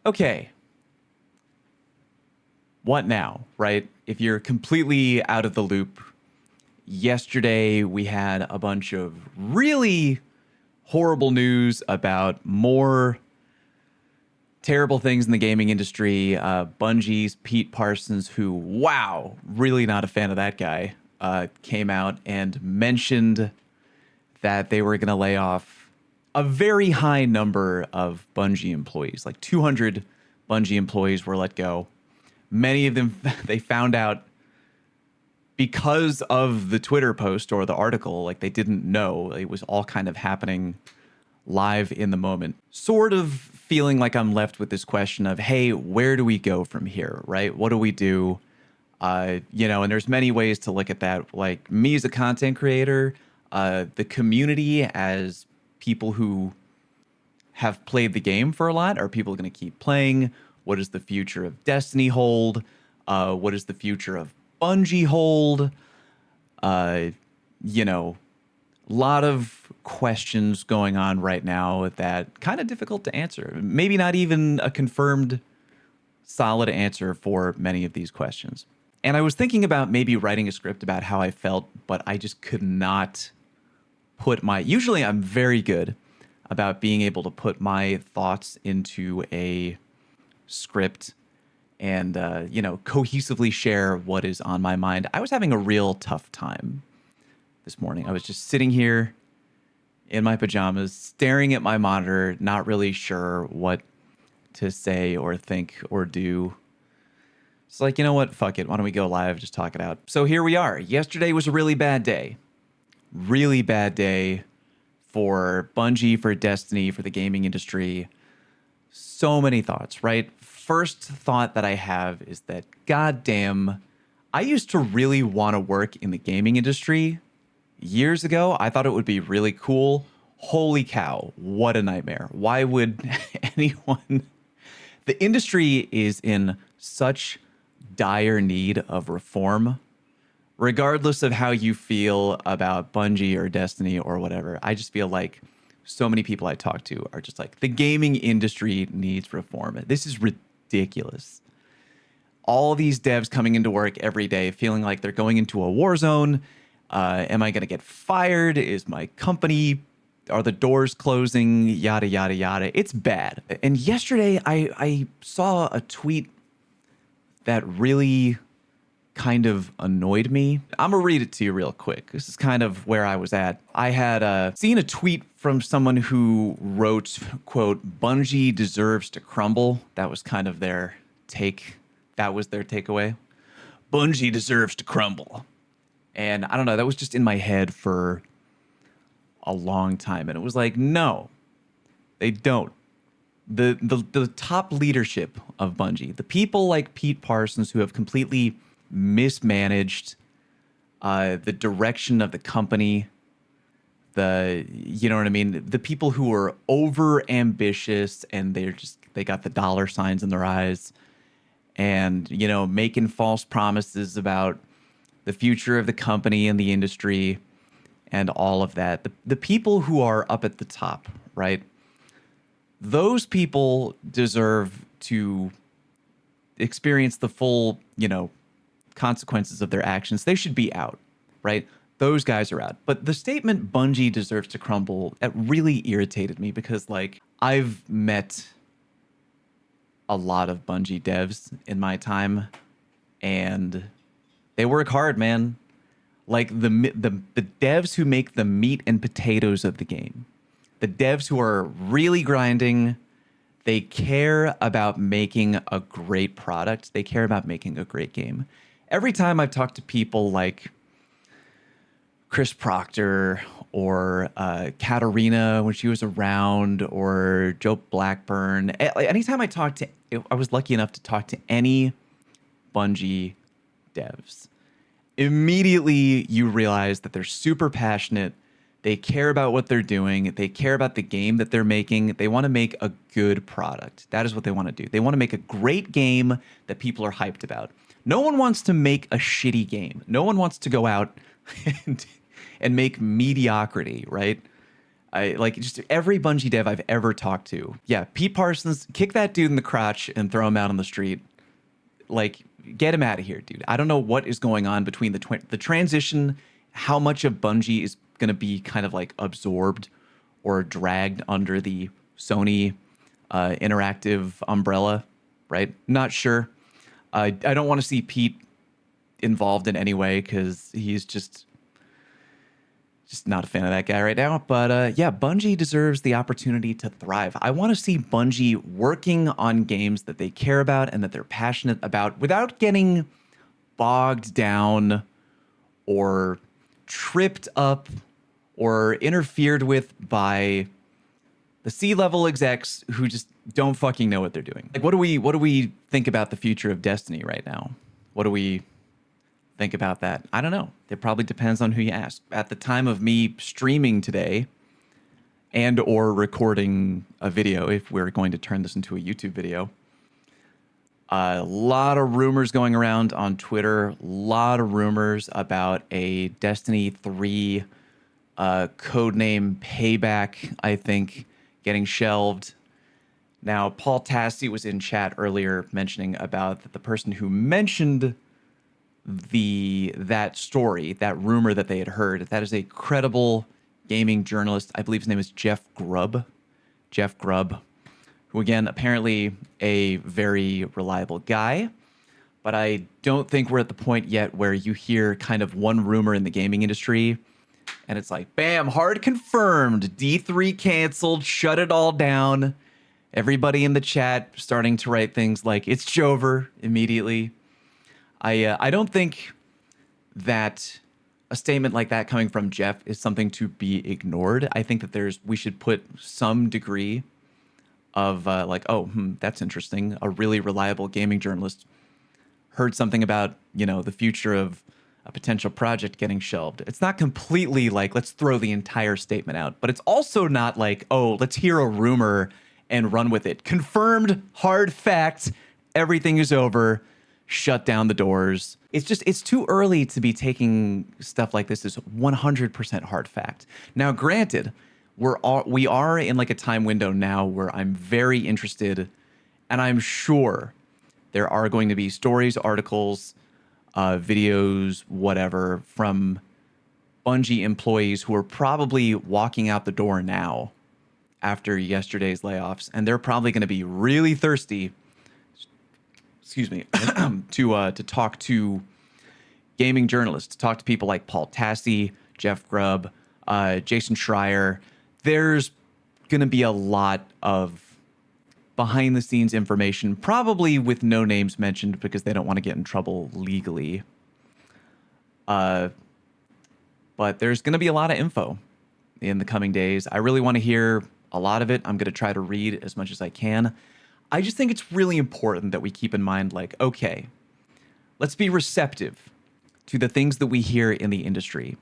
Okay, what now, right? If you're completely out of the loop, yesterday we had a bunch of really horrible news about more terrible things in the gaming industry. Bungie's Pete Parsons, who, wow, really not a fan of that guy, came out and mentioned that they were going to lay off a very high number of Bungie employees. Like 200 Bungie employees were let go. Many of them, they found out because of the Twitter post or the article, like they didn't know. It was all kind of happening live in the moment. Sort of feeling like I'm left with this question of, hey, where do we go from here, right? What do we do? And there's many ways to look at that. Like me as a content creator, the community as people who have played the game for a lot, are people going to keep playing? What does the future of Destiny hold? What does the future of Bungie hold? Lot of questions going on right now that kind of difficult to answer. Maybe not even a confirmed solid answer for many of these questions. And I was thinking about maybe writing a script about how I felt, but I just could not put usually I'm very good about being able to put my thoughts into a script and, cohesively share what is on my mind. I was having a real tough time this morning. I was just sitting here in my pajamas, staring at my monitor, not really sure what to say or think or do. It's like, you know what? Fuck it. Why don't we go live? Just talk it out. So here we are. Yesterday was a really bad day. Really bad day for Bungie, for Destiny, for the gaming industry. So many thoughts, right? First thought that I have is that, goddamn, I used to really want to work in the gaming industry years ago. I thought it would be really cool. Holy cow, what a nightmare. Why would anyone... The industry is in such dire need of reform, regardless of how you feel about Bungie or Destiny or whatever. I just feel like so many people I talk to are just like, the gaming industry needs reform. This is ridiculous. All these devs coming into work every day feeling like they're going into a war zone. Am I going to get fired? Is my company, are the doors closing? Yada, yada, yada. It's bad. And yesterday I saw a tweet that really kind of annoyed me. I'm going to read it to you real quick. This is kind of where I was at. I had seen a tweet from someone who wrote, quote, "Bungie deserves to crumble." That was kind of their take. That was their takeaway. Bungie deserves to crumble. And I don't know, that was just in my head for a long time. And it was like, no, they don't. The top leadership of Bungie, the people like Pete Parsons who have completely mismanaged the direction of the company, you know what I mean? The people who are over ambitious and they got the dollar signs in their eyes and, making false promises about the future of the company and the industry and all of that. The people who are up at the top, right? Those people deserve to experience the full, consequences of their actions. They should be out, right? Those guys are out. But the statement Bungie deserves to crumble, that really irritated me because, I've met a lot of Bungie devs in my time and they work hard, man. Like the devs who make the meat and potatoes of the game, the devs who are really grinding, they care about making a great product. They care about making a great game. Every time I've talked to people like Chris Proctor or Katarina when she was around, or Joe Blackburn, anytime I was lucky enough to talk to any Bungie devs, immediately you realize that they're super passionate. They care about what they're doing. They care about the game that they're making. They want to make a good product. That is what they want to do. They want to make a great game that people are hyped about. No one wants to make a shitty game. No one wants to go out and make mediocrity, right? I like just every Bungie dev I've ever talked to. Yeah, Pete Parsons, kick that dude in the crotch and throw him out on the street. Like, get him out of here, dude. I don't know what is going on between the transition, how much of Bungie is going to be kind of like absorbed or dragged under the Sony interactive umbrella, right? Not sure. I don't want to see Pete involved in any way because he's just not a fan of that guy right now. But yeah, Bungie deserves the opportunity to thrive. I want to see Bungie working on games that they care about and that they're passionate about without getting bogged down or tripped up or interfered with by the C-level execs who just don't fucking know what they're doing. Like, what do we think about the future of Destiny right now? What do we think about that? I don't know. It probably depends on who you ask. At the time of me streaming today and or recording a video, if we're going to turn this into a YouTube video, a lot of rumors going around on Twitter, a lot of rumors about a Destiny 3 codename Payback, I think, getting shelved. Now, Paul Tassi was in chat earlier mentioning about the person who mentioned that story, that rumor that they had heard. That is a credible gaming journalist. I believe his name is Jeff Grubb, who, again, apparently a very reliable guy. But I don't think we're at the point yet where you hear kind of one rumor in the gaming industry and it's like, bam, hard confirmed, D3 canceled, shut it all down. Everybody in the chat starting to write things like, it's Jover immediately. I don't think that a statement like that coming from Jeff is something to be ignored. I think that we should put some degree of like, that's interesting. A really reliable gaming journalist heard something about, the future of a potential project getting shelved. It's not completely like, let's throw the entire statement out, but it's also not like, let's hear a rumor and run with it. Confirmed, hard fact, everything is over. Shut down the doors. It's too early to be taking stuff like this as 100% hard fact. Now, granted, we are in like a time window now where I'm very interested, and I'm sure there are going to be stories, articles, videos, whatever, from Bungie employees who are probably walking out the door now after yesterday's layoffs, and they're probably going to be really thirsty, to talk to gaming journalists, to talk to people like Paul Tassi, Jeff Grubb, Jason Schreier. There's going to be a lot of behind-the-scenes information, probably with no names mentioned because they don't want to get in trouble legally. But there's going to be a lot of info in the coming days. I really want to hear a lot of it. I'm going to try to read as much as I can. I just think it's really important that we keep in mind, like, okay, let's be receptive to the things that we hear in the industry.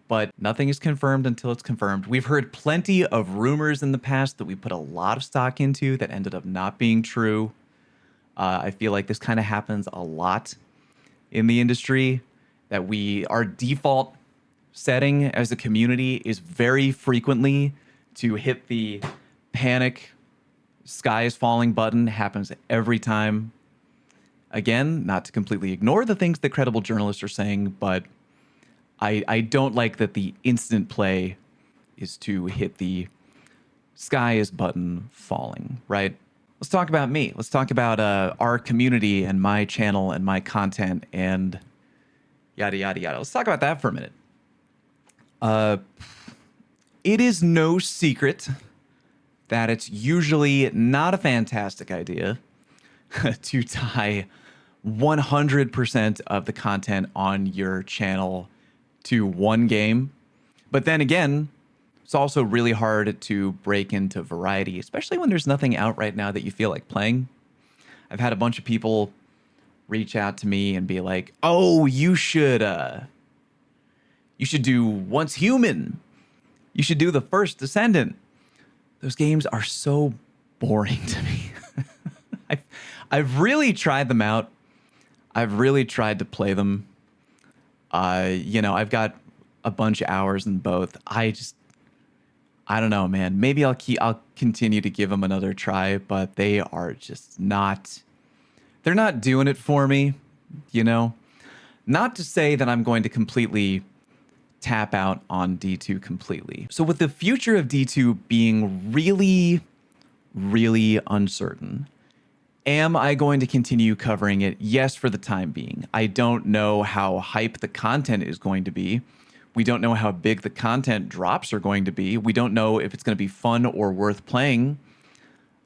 But nothing is confirmed until it's confirmed. We've heard plenty of rumors in the past that we put a lot of stock into that ended up not being true. I feel like this kind of happens a lot in the industry, that our default setting as a community is very frequently to hit the panic, sky is falling button. Happens every time. Again, not to completely ignore the things that credible journalists are saying, but I don't like that the instant play is to hit the sky is button falling, right? Let's talk about me. Let's talk about our community and my channel and my content and yada, yada, yada. Let's talk about that for a minute. It is no secret that it's usually not a fantastic idea to tie 100% of the content on your channel to one game. But then again, it's also really hard to break into variety, especially when there's nothing out right now that you feel like playing. I've had a bunch of people reach out to me and be like, "Oh, you should do Once Human. You should do the First Descendant." Those games are so boring to me. I've really tried them out. I've really tried to play them. I've got a bunch of hours in both. I I don't know, man. Maybe I'll continue to give them another try, but they are just not. They're not doing it for me, you know. Not to say that I'm going to completely tap out on D2 completely. So with the future of D2 being really, really uncertain, am I going to continue covering it? Yes, for the time being. I don't know how hype the content is going to be. We don't know how big the content drops are going to be. We don't know if it's going to be fun or worth playing.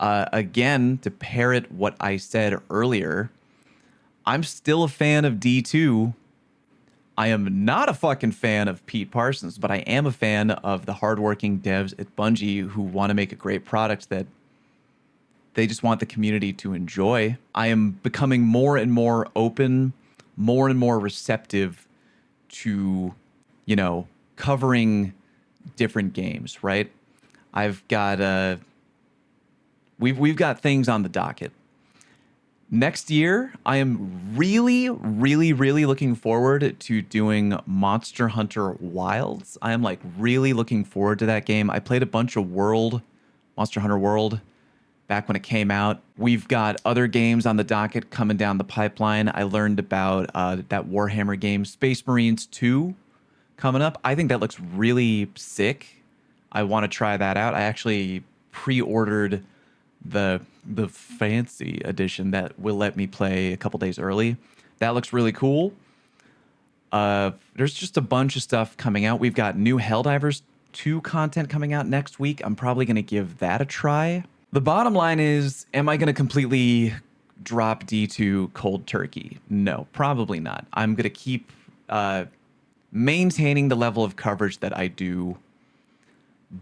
Again, to parrot what I said earlier, I'm still a fan of D2. I am not a fucking fan of Pete Parsons, but I am a fan of the hardworking devs at Bungie who want to make a great product that they just want the community to enjoy. I am becoming more and more open, more and more receptive to, you know, covering different games, right? I've got we've got things on the docket. Next year, I am really, really, really looking forward to doing Monster Hunter Wilds. I am like really looking forward to that game. I played a bunch of Monster Hunter World, back when it came out. We've got other games on the docket coming down the pipeline. I learned about that Warhammer game, Space Marines 2, coming up. I think that looks really sick. I want to try that out. I actually pre-ordered the fancy edition that will let me play a couple days early. That looks really cool. There's just a bunch of stuff coming out. We've got new Helldivers 2 content coming out next week. I'm probably going to give that a try. The bottom line is, am I going to completely drop D2 cold turkey? No, probably not. I'm going to keep maintaining the level of coverage that I do,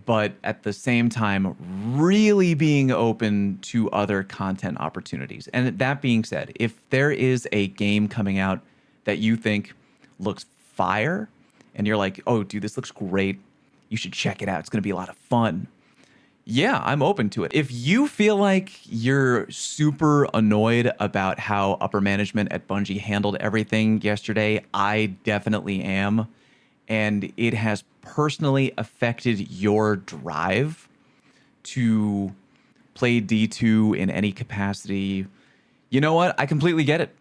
but at the same time, really being open to other content opportunities. And that being said, if there is a game coming out that you think looks fire, and you're like, oh, dude, this looks great, you should check it out. It's going to be a lot of fun. Yeah, I'm open to it. If you feel like you're super annoyed about how upper management at Bungie handled everything yesterday, I definitely am. And it has personally affected your drive to play D2 in any capacity. You know what? I completely get it.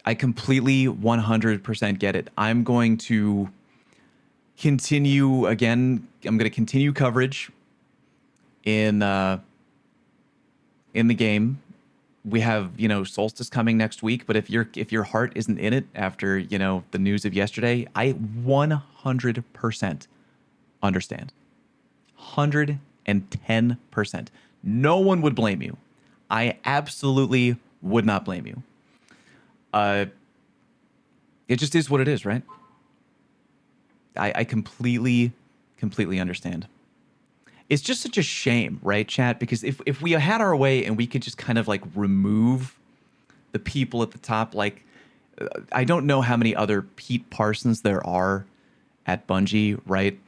I completely 100% get it. I'm going to continue, again, I'm going to continue coverage in the game. We have, you know, Solstice coming next week, but if your heart isn't in it after, you know, the news of yesterday, I 100% understand. 110%. No one would blame you. I absolutely would not blame you. It just is what it is, right? I completely understand. It's just such a shame, right, chat? Because if we had our way and we could just kind of like remove the people at the top, like I don't know how many other Pete Parsons there are at Bungie, right?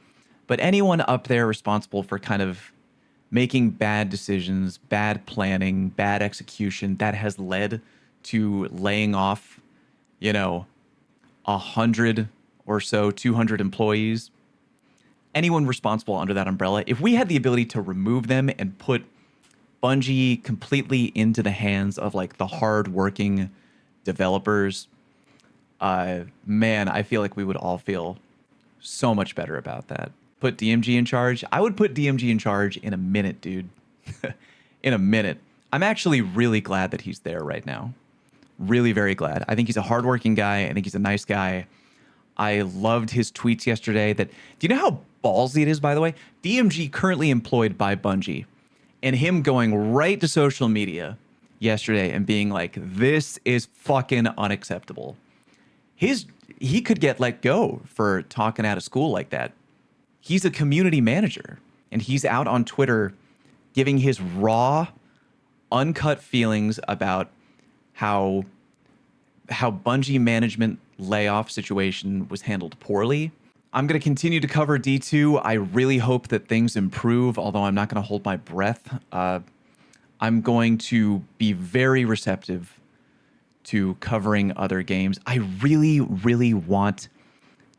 But anyone up there responsible for kind of making bad decisions, bad planning, bad execution that has led to laying off, you know, 100 or so, 200 employees, anyone responsible under that umbrella, if we had the ability to remove them and put Bungie completely into the hands of like the hard-working developers, man, I feel like we would all feel so much better about that. Put DMG in charge. I would put DMG in charge in a minute, dude. In a minute. I'm actually really glad that he's there right now. Really, very glad. I think he's a hardworking guy. I think he's a nice guy. I loved his tweets yesterday. Do you know how ballsy it is, by the way? DMG currently employed by Bungie, and him going right to social media yesterday and being like, this is fucking unacceptable. He could get let go for talking out of school like that. He's a community manager, and he's out on Twitter giving his raw, uncut feelings about how Bungie management layoff situation was handled poorly. I'm going to continue to cover D2. I really hope that things improve, although I'm not going to hold my breath. I'm going to be very receptive to covering other games. I really, really want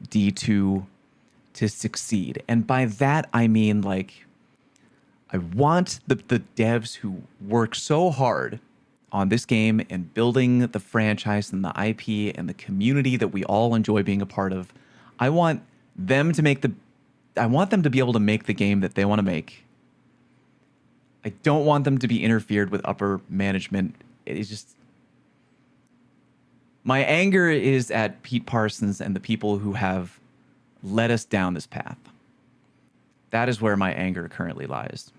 D2 to succeed. And by that, I mean, like, I want the devs who work so hard on this game and building the franchise and the IP and the community that we all enjoy being a part of. I want them to be able to make the game that they want to make. I don't want them to be interfered with upper management. It is just, my anger is at Pete Parsons and the people who have led us down this path. That is where my anger currently lies.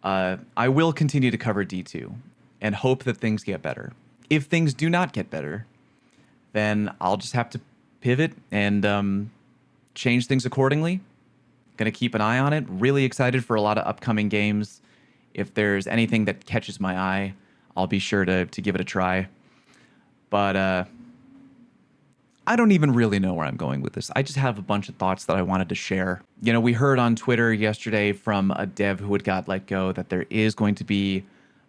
I will continue to cover D2 and hope that things get better. If things do not get better, then I'll just have to pivot and change things accordingly. Going to keep an eye on it. Really excited for a lot of upcoming games. If there's anything that catches my eye, I'll be sure to give it a try. But I don't even really know where I'm going with this. I just have a bunch of thoughts that I wanted to share. You know, we heard on Twitter yesterday from a dev who had got let go that there is going to be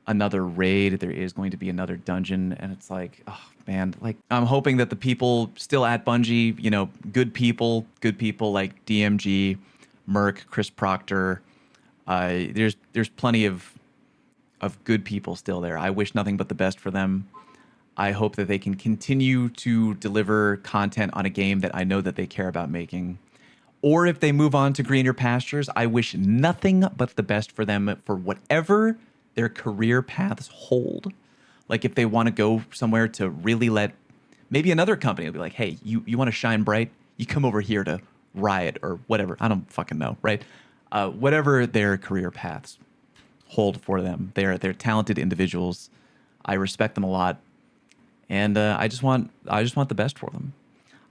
another raid, there is going to be another dungeon, and it's like, oh man, like, I'm hoping that the people still at Bungie, you know, good people like DMG, Merc, Chris Proctor, there's plenty of good people still there. I wish nothing but the best for them. I hope that they can continue to deliver content on a game that I know that they care about making. Or if they move on to greener pastures, I wish nothing but the best for them for whatever their career paths hold. Like if they want to go somewhere to really let, maybe another company will be like, hey, you want to shine bright? You come over here to Riot or whatever. I don't fucking know, right? Whatever their career paths hold for them. They're talented individuals. I respect them a lot. And I just want the best for them.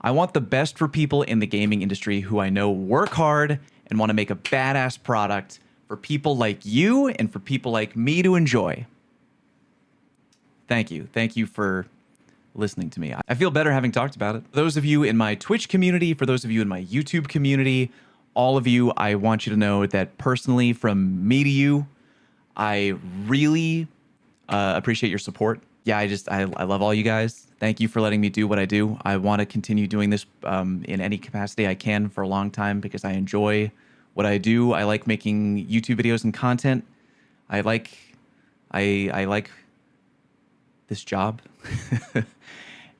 I want the best for people in the gaming industry who I know work hard and want to make a badass product for people like you and for people like me to enjoy. Thank you. Thank you for listening to me. I feel better having talked about it. For those of you in my Twitch community, for those of you in my YouTube community, all of you, I want you to know that personally, from me to you, I really appreciate your support. Yeah, I love all you guys. Thank you for letting me do what I do. I want to continue doing this in any capacity I can for a long time because I enjoy what I do. I like making YouTube videos and content. I like this job.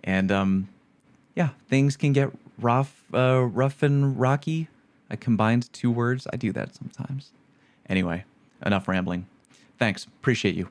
And yeah, things can get rough and rocky. I combined two words. I do that sometimes. Anyway, enough rambling. Thanks. Appreciate you.